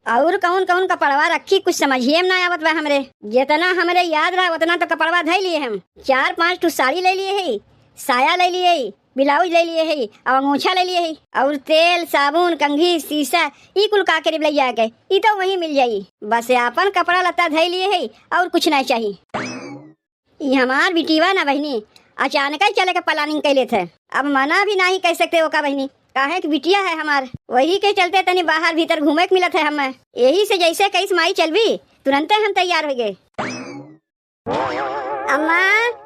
और कौन कौन कपड़वा रखी कुछ समझिए में ना आवत बा हमरे। जितना हमरे याद रहा उतना तो कपड़वा धै लिए हम। 4-5 ठू साड़ी ले लिए है, साया ले लिए है, ब्लाउज ले लिए है और अंगोछा ले लिए है और तेल साबुन कंघी शीशा ई कुल का करीब ले जाके ई तो वही मिल जाई। बस अपन कपड़ा लत्ता धै लिए है और कुछ नहीं चाहिए। ई हमार बिटिवा ना बहनी अचानक ही चले के प्लानिंग कैले थे। अब मना भी नहीं कह सकते ओका बहनी, काहे कि बिटिया है हमार। वही के चलते तनी बाहर भीतर घूमे के मिलत है हमें। यही से जैसे कैस माई चलवी तुरंत हम तैयार हो गए। अम्मा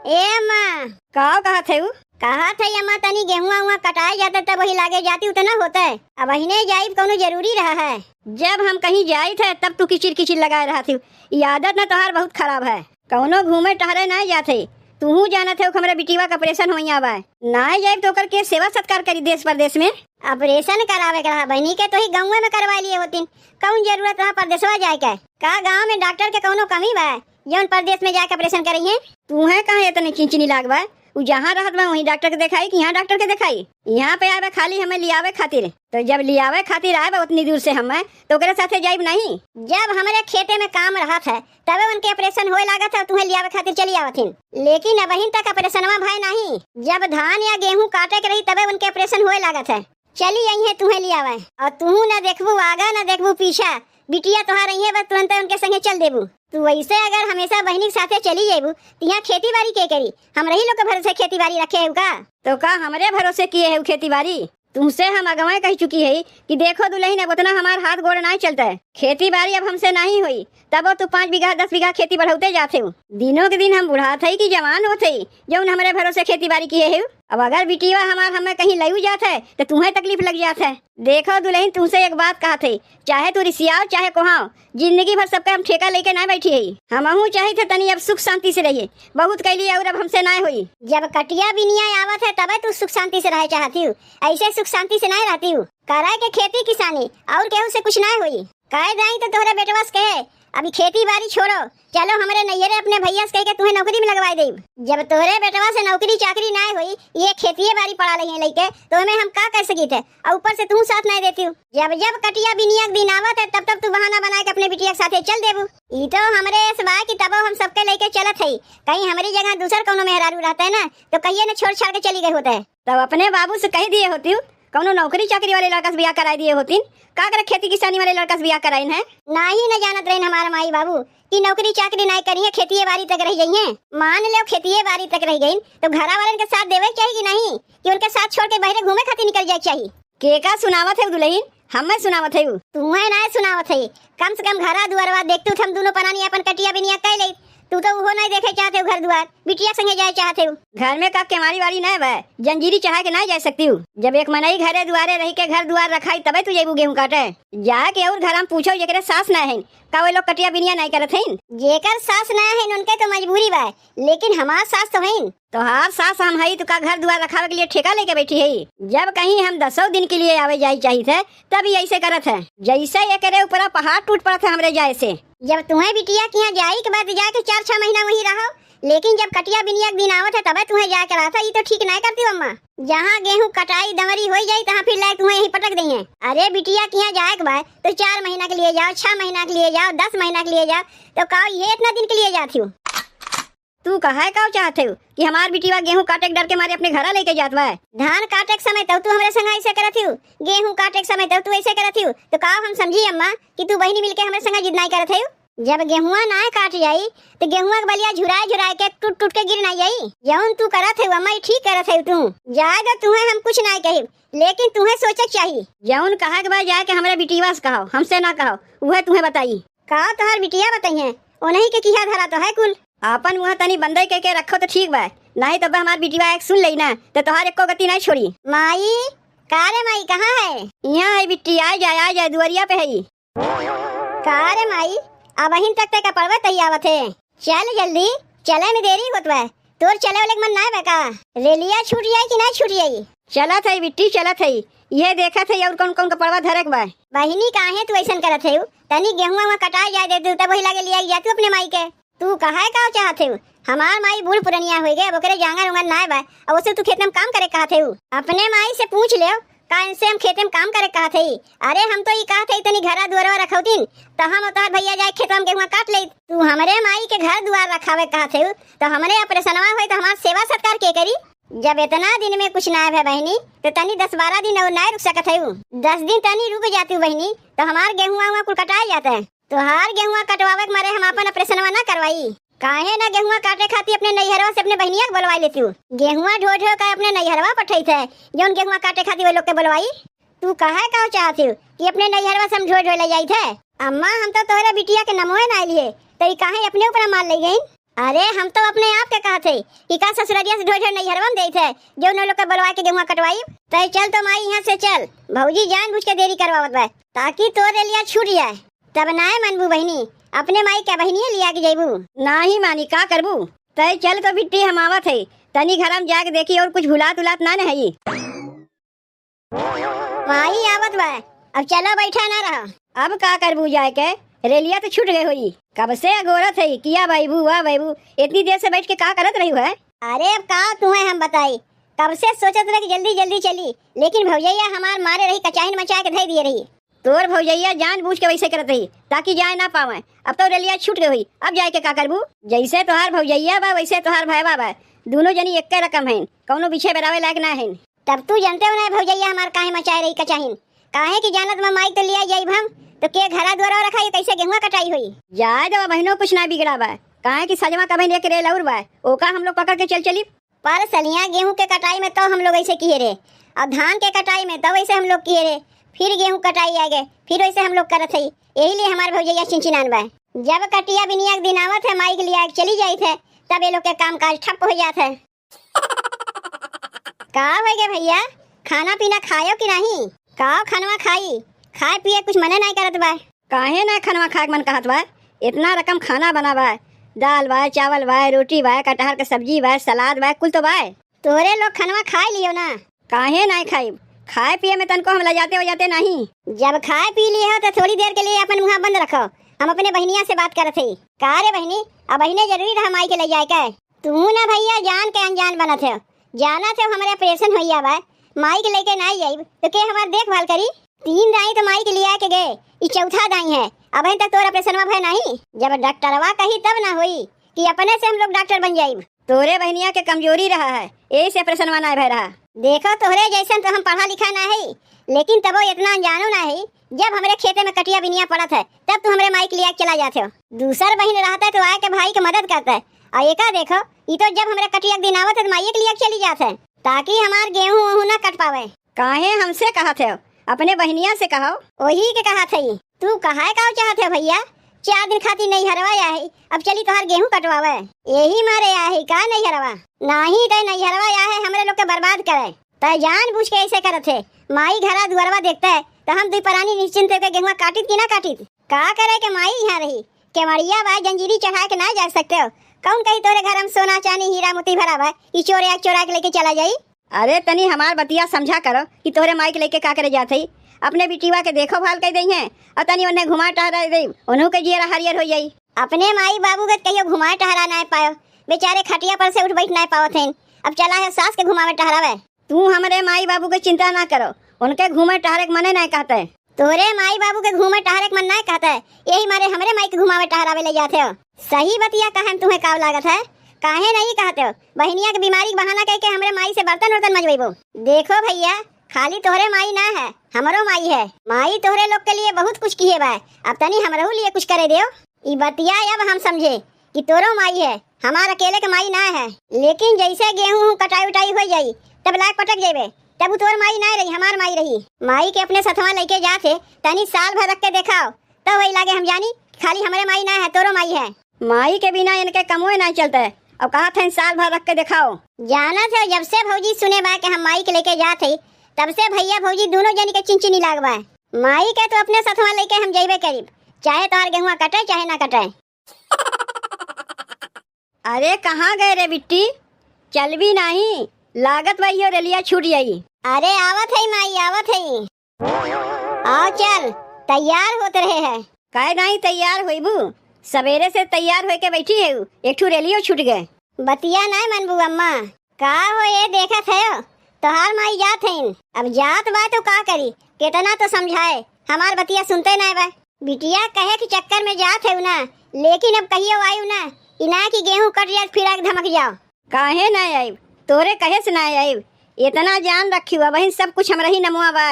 ए अम्मा का कहा थे कहा थे अम्मा तनी गेहूं कटाए जाते तब वही लागे जाती उतना होता है। अब अहिने जाइब कोनो जरूरी रहा है। जब हम कहीं जाई थे तब तू किचिर किचिर लगाए रहा थी। ये आदत न तोहार बहुत खराब है। कौनो घूमे टहरे नहीं जाते। तू जाना थे हमारे बिटिवा का ऑपरेशन होइया बा ना जाए तो कर के सेवा सत्कार करी देश परदेश में। ऑपरेशन करावे कहा बहनी के तो ही गाँव में करवा लिए होती। कौन जरूरत रहा परदेशवा जाए के? का गाँव में डॉक्टर के कौनो कमी बा जौन परदेश में जाके ऑपरेशन करी है? तू है कहाँ इतनी चिंचनी लागवा? उ जहाँ रहत बा वहीं डॉक्टर के दिखाई कि यहाँ डॉक्टर के दिखाई? यहाँ पे आवे खाली हमें लियावे खातिर। तो जब लियावे खातिर आए उतनी दूर से हमें तो ओकरे साथे जाइब नहीं। जब हमारे खेते में काम रहा था तबे उनके ऑपरेशन होए लागत है तुम्हें लियावे खातिर चली आवथिन। लेकिन अब तक ऑपरेशनवा भाई नहीं। जब धान या गेहूँ काटे के रही तबे उनके ऑपरेशन होए लागत है। चली यही है तुम्हें लियावे और तू न देखबू आगा न देखबू पीछा। बिटिया तोहार रही है बस तुरंत उनके संगे चल देबू। तू वैसे अगर हमेशा बहनी के साथे चली जाबू तो यहाँ खेती बाड़ी के करी? हम रही लोग के भरोसे खेती बाड़ी रखे है का? तो का हमरे भरोसे किए है खेती बाड़ी? तुमसे हम अगवाए कह चुकी है कि देखो दुल्हन अब उतना हमारा हाथ गोड़ नहीं चलता है। खेती बाड़ी अब हमसे नहीं हुई तब तू 5 बीघा 10 बीघा खेती बढ़ाते जाते हो। दिनों के दिन हम बुढ़ा थे कि जवान होते जो हमारे भरोसे खेती बाड़ी किए है। अब अगर बिटिया हमें कहीं लयू जाता है तो तुम्हें तकलीफ लग जाता है। देखो दुल्हन तुमसे एक बात कहा थे, चाहे तू रिसियाओ चाहे कोहाओ जिंदगी भर सबका हम ठेका लेके ना बैठी है। हम चाहे थे तनी अब सुख शांति से रहिए। बहुत कैली और अब हमसे ना हुई। जब कटिया बिनिया आवत है तब तू सुख शांति से रह चाहती हूँ। ऐसे सुख शांति से नहीं रहती हूँ। कराए के खेती किसानी और केहू से कुछ ना हुई। कह दाई तो तोहरे बेटवा से कहे अभी खेती बाड़ी छोड़ो चलो हमारे नैयरे अपने भैया से कह के तुम्हें नौकरी में लगवा दे। जब तोहरे बेटवा से नौकरी चाकरी ना हुई ये खेती बाड़ी पढ़ा रही है लेके तो हमें हम का कर सकी थे और ऊपर से तू साथ नहीं देती हूँ। जब कटिया बिनिया दिन आवत है तब तू बहाना बना के अपने बिटिया के साथे चल देबू। ई तो हमरे सवा की तब हम सबके लेके चलत है। कहीं हमारी जगह दूसर कोनो मेहरारू रहता है ना तो कहिए न छोड़ छाड़ के चली गई होता है। तब अपने बाबू से कह दिए होती हूँ कौनो नौकरी चाकरी वाले लड़का से ब्याह कराई दिए होती। का करे खेती किसानी वाले लड़का से ब्याह कराई है? ना ही न जानत रहे हमारा माई बाबू कि नौकरी चाकरी नहीं करी है खेती बाड़ी तक रह गई है। मान लो खेती बाड़ी तक रह गई तो घरा वाले के साथ देवे चाहिए कि नहीं कि उनके साथ छोड़ के बाहर घूमे खातिर निकल जाए चाहिए? के का सुनावत है दुल्हन? हमें सुनावत है तुम्हें ना सुनावत है। कम से कम घरा दुआरवा देखतू हम दोनों परानी अपन कटिया बिनिया कह ले। तू तो वो नहीं देखे चाहते हो घर द्वार बिटिया संगे जाए चाहते हो। घर में का केमारी वाली नहीं बा जंजीरी चाह के नहीं जा सकती हूँ। जब एक मनई घरे दुआरे रही के घर दुआर रखाई तबे तू जेबू गेहूं काटे जाके और घर हम पूछो जेकरे सास ना है का वे लोग कटिया बिनिया नहीं करत हैं? जेकर सास ना है उनके तो मजबूरी बा लेकिन हमार सास तो है। तोहार सास हम है तो का घर दुआर रखावे के लिए ठेका लेके बैठी है। जब कहीं हम 10 दिन के लिए आवे जाई चाहिए थे तभी ऐसे करत है जैसे ये करे ऊपर पहाड़ टूट पड़ा था हमरे जाए से। जब तुम्हें बिटिया के यहाँ जाई के बाद जाके 4-6 महीना वही रहो लेकिन जब कटिया बिनिया के दिन आवत है तब तुम्हें जाए करा था। ये तो ठीक नहीं करती अम्मा। जहाँ गेहूं कटाई दमरी हो जाये तहाँ फिर लायक तुम्हें यही पटक देंगे। अरे बिटिया के यहाँ जाए के बाद तो 4 महीना के लिए जाओ 6 महीना के लिए जाओ 10 महीना के लिए जाओ तो कहो ये इतना दिन के लिए जाती हूँ। तू कहा का चाहते हो कि हमार बिटिया गेहूं काटे के डर के मारे अपने घर लेके जात बा? धान काटे के समय तू हमारे संग ऐसे करती हूँ गेहूं काटे के समय तू ऐसे करती हूँ तो का हम समझी अम्मा कि तू बहनी मिलके हमारे संग जिद नहीं करत है? जब गेहुआ ना काट जाई तो गेहुआ के बलिया झुराए झुराए के टूट टूट के गिर ना जाई। जौन तू करत है अम्मा ठीक करत है। तू जाएगा तुम्हें हम कुछ नहीं कही लेकिन तुम्हें सोचे चाहिए। जौन कहा के बाद जाए के हमारे बिटिया से कहो हमसे ना कहो वह तुम्हें बताई का तोहर बिटिया बताई है उन्हीं के किया धरा तो है कुल। अपन मुँह तनी बंदई के रखो तो ठीक बा नहीं तो हमार बिटिया एक सुन ली ना तो तोहार एको गति नहीं छोड़ी। माई का रे माई कहाँ है? यहाँ है बिट्टी आ जाए दुआरिया पे है। का रे माई अब अहिन तक का पड़वा तैयावत है। चल जल्दी चले में देरी होत बा। तोर चले वाले मन ना बका रेलिया छूट जाए कि नहीं छूट जाई? चला थे बिट्टी चला थे ये देखा थे और कौन कौन का पड़वा धरक बा। बहिनी काहे तू ऐसा करत है? तनी गेहूं कटा जाए दे तू तब वही लागे लिया जा तू अपने माई के। तू कहा का चाहते हो? हमार माई बूढ़ पुरनिया हो गए अब ओकरे जांगर उंगर ना बा और उसे तू खेत में काम करे कहते हो। अपने माई से पूछ ले का इनसे हम खेते में काम करे कहा थे। अरे हम तो ये कहा थे तनी घरा दुआरवा रखौ दिन तो हम तोहर भैया जाए खेत में गेहुआ काट ले। तू हमरे माई के घर दुआर रखावे कहा थे तो हमरे ऑपरेशनवा होई तो हमार सेवा सत्कार के करी। जब इतना दिन में कुछ ना है बहनी तो तनी 10-12 दिन और ना रुक सकत है। 10 दिन तनी रुक जाती बहनी तो हमार गेहुआ कुल कटाया जाता है। तो हार गेहुआ कटवावे के मारे हम अपन ऑपरेशनवा ना करवाई। काहे ना गेहुआ काटे खाती अपने नैहरवा से अपने बहनिया के बुलवाई लेती हूँ। गेहुआ ढो ढो का अपने नैहरवा पठाई थे जौन गेहुआ काटे खाती वो लोग के बुलवाई। तू कहे का चाहती हूँ कि अपने नैहरवा से हम ढो ढो ले जाई थे। अम्मा हम तो तोहरे बिटिया के नमोए ना लिए तो काहे अपने ऊपर मार ले गई। अरे हम तो अपने आप के कहा थे कि का ससुररिया से ढो ढो नैहरवा में दे थे जो उन लोग के बुलवा के गेहुआ कटवाई। तय चल तो माई यहाँ से चल भौजी जानबूझ के देरी करवावत बा ताकि तोरे लिया छूट जाए। तब ना मनबू बहनी अपने माई क्या बहनी लिया के जेबू ना ही मानी का करबू। तय चल तो बिट्टी हम आवत है तनी घर में जाके देखी और कुछ भुलात उलात ना है। माई आवत बा अब चलो बैठा ना रहा। अब का करबू जाए के रेलिया तो छूट गई हुई कब से अगोरत है किया बाबू वाह बाबू इतनी देर से बैठ के का करत रही है। अरे अब का तुम्हें हम बताई कब से सोचत रहे कि जल्दी जल्दी चली लेकिन भौजैया हमार मारे रही कचाइन मचा के धई दिए रही। तोर भौजैया जानबूझ के वैसे करत रही ताकि जाए ना पावे। अब तो रेलिया छूट गई हुई अब जाए के का करबू। जैसे तोहार भौजैया बा वैसे तोहार भाईबा बा दोनों जनी एक रकम है कौनो पीछे बेरावे लायक ना है। तब तू जानते हो ना भौजैया हमार काहे मचाए रही कचाइन काहे की जानत में माई तो लिया जाई हम तो के घरा द्वारा रखा कैसे गेहुआ कटाई हुई। जाए दो बहनों कुछ ना बिगड़ा बा काहे की सजमा कभी लेके रेल और बा ओका हम लोग पकड़ के चल चली। पर सलिया गेहूं के कटाई में तो हम लोग ऐसे किए रे और धान के कटाई में तो वैसे हम लोग किए रे फिर गेहूं कटाई आ गए फिर वैसे हम लोग करत है। यही लिए हमारे भौजैया चिंचिनान बा जब कटिया बिनिया दिन आवत है माई के लिए चली जाई थे तब ये लोग के काम काज ठप हो जात है। का हो गए भैया खाना पीना खायो कि नहीं। का खानवा खाई खाए पिए कुछ मने नहीं करत बा। काहे ना खानवा खाए मन कहत बा इतना रकम खाना बना बा दाल बा चावल बा रोटी बा कटहल के सब्जी बा सलाद बा कुल तो बा। तोरे लोग खानवा खाए लियो ना काहे नहीं खाई खाए पिए में तनको हम लजाते हो जाते नहीं। जब खाए पी लिए हो तो थोड़ी देर के लिए अपन मुँह बंद रखो हम अपने बहनिया से बात करत है। का रे बहनी अब बहने जरूरी रहा माई के ले जाए के तू ना भैया जान के अनजान बनत है जाना थे हमारे ऑपरेशन हो बा माई के लेके नहीं जाई तो के हमार देखभाल करी। 3 दाई तो माई के लिए आके गए ये चौथा दाई है अब तक तोर ऑपरेशन भय नहीं। जब डॉक्टरवा कही तब ना हुई कि अपने से हम लोग डॉक्टर बन जाये। तोरे बहनिया के कमजोरी रहा है यही से ऑपरेशन ना भय रहा। देखो तोहरे जैसे तो हम पढ़ा लिखा ना है लेकिन तब वो इतना अनजानो ना है। जब हमारे खेते में कटिया बिनिया पड़त है तब तू हमारे माई के लिए चला जाते हो। दूसर बहन रहता है तो आके भाई की मदद करता है और एक देखो ये तो जब हमारे कटिया दिन आवत है तो माई के लिए चली जाते है ताकि हमार गेहूं वहूं ना कट पावे। काहे हमसे कहा थे अपने बहनिया से कहो वही के कहा थे। तू कहा चाहते हो भैया 4 दिन खाती नहीं हरवा है अब चली तोहार गेहूं कटवावे यही मारे आहे का नहीं हरवा नहीं तो नहीं हरवा है हमरे लोग के बर्बाद करे तय जान बुझ के ऐसे करत है। माई घरा दुआरवा देखता है तो हम 2 प्राणी निश्चिंत होकर गेहुआ काटित की ना काटित का करे के माई यहाँ रही केवड़िया बा जंजीरी चढ़ा के ना जा सकते हो कौन कही तोरे घर हम सोना चांदी हीरा मोती भरा बा ई चोरा के लेके चला जाई। अरे तनी हमार बतिया समझा करो कि तोरे माई के लेके का करे जात है। अपने बिटिवा के देखो भाल कर दई है और तनी उन्हें घुमा टहरा दे उन्हों के जियरा हरियर हो जाई। अपने माई बाबू के कहियो घुमा टहरा ना पायो बेचारे खटिया पर से उठ बैठ ना पावत हैं अब चला है सास के घुमावे टहरावे। तू हमारे माई बाबू के चिंता ना करो उनके घूमे टहरे के मने नहीं कहते है। तोरे माई बाबू के घूमे टहरे के मन नहीं कहता है यही मारे हमारे माई के घुमावे टहरावे ले जाते हो। सही बतिया कहे तुम्हें काव लागत है काहे नहीं कहते हो। बहनिया की बीमारी बहाना कह के हमारे माई से बर्तन वर्तन मजबेबो। देखो भैया खाली तोहरे माई ना है हमारो माई है। माई तोहरे लोग के लिए बहुत कुछ किए बा अब तनी हमारे लिए कुछ करे दो। ई बतिया अब हम समझे कि तोरो माई है हमारा अकेले के माई ना है। लेकिन जैसे गेहूं कटाई उटाई हो जाई तब लाख पटक जेबे तब तोर माई ना रही हमार माई रही। माई के अपने सथवा लेके जाते तनी साल भर रख के देखाओ तो वही लागे हम जानी खाली हमारे माई ना है तोरो माई है। माई के बिना इनके कमोए नहीं चलता है अब कहा था साल भर रख के दिखाओ। जाना था जब से भौजी सुने बा के हम माई के लेके जाते तब से भैया भौजी दोनों जनी के चिंचिनी लागबा। माई के तो अपने सथवा लेके हम जेबे करीब चाहे तोहर गेहुआ कटे चाहे ना कटे। अरे कहाँ गए रे बिट्टी चल भी नहीं लागत वही और रेलिया छूट जाई। अरे आवत है माई आवत है आओ चल तैयार होते रहे है। काहे नहीं तैयार होइबू सवेरे से तैयार होके बैठी है एक ठू रेलियो छूट गए। बतिया नहीं मनबू अम्मा का हो ये देखत है तोहार माई जात है। अब जात बा तो का करी, कितना तो समझाए, हमार बतिया सुनते ना बा। बिटिया कहे के चक्कर में जात है ना, लेकिन अब कहियो आयु ना इना की गेहूं कट जाए फिर आग धमक जाओ। काहे ना आयब, तोरे कहे से ना आयब, इतना जान रखी हुआ बहन, सब कुछ हमरा ही नमुआ बा।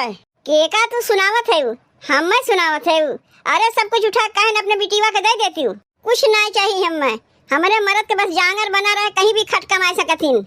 केका तू सुनावत है, हम मैं सुनावत है। अरे सब कुछ उठा काहे अपने बिटिया के दे देती हूँ, कुछ ना चाहिए हमें। हमारे मरद के बस जांगर बना रहे, कहीं भी खट कमाए सकथिन।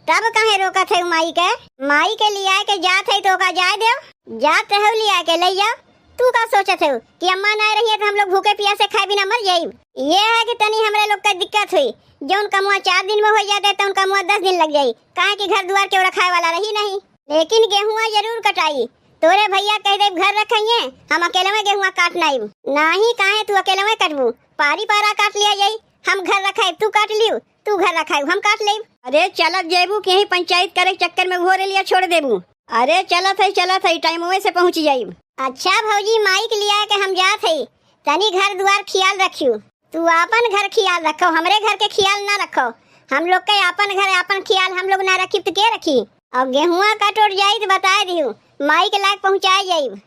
तब कहे रोकत है माई के लिया के जात है तो का जाए दो, जात है लिया के ले जाओ। तू का सोचत है कि अम्मा ना रही है तो हम लोग भूखे प्यासे खाए बिना मर जाइब। ये है कि तनी हमरे लोग का दिक्कत हुई, जौन कमुआ 4 दिन में हो जाता है तो उनका मुआ 10 दिन लग जाई, काहे कि घर दुआर के रखाए वाला रही नहीं। लेकिन गेहुआ जरूर कटाई, तोरे भैया कह दे घर रखिए, हम अकेले में गेहुआ काट नाइब नहीं। काहे तू अकेले में कटबू, पारी पारा काट लिया जाई, हम घर रखाए तू काट लियो, तू घर रखाए हम काट लेब। अरे चलत जेबू कि यही पंचायत करे चक्कर में घोरे लिया छोड़ देबू। अरे चलत है टाइम से पहुँच जाइब। अच्छा भौजी, माई के लिया के हम जात है, तनी घर दुआर ख्याल रखियो। तू अपन घर ख्याल रखो, हमरे घर के ख्याल ना रखो। हम लोग के अपन घर अपन ख्याल हम लोग ना रखी तो के रखी। और गेहुआ कट उठ जाई तो बता दियो, माई के लायक पहुँचाए जाइब।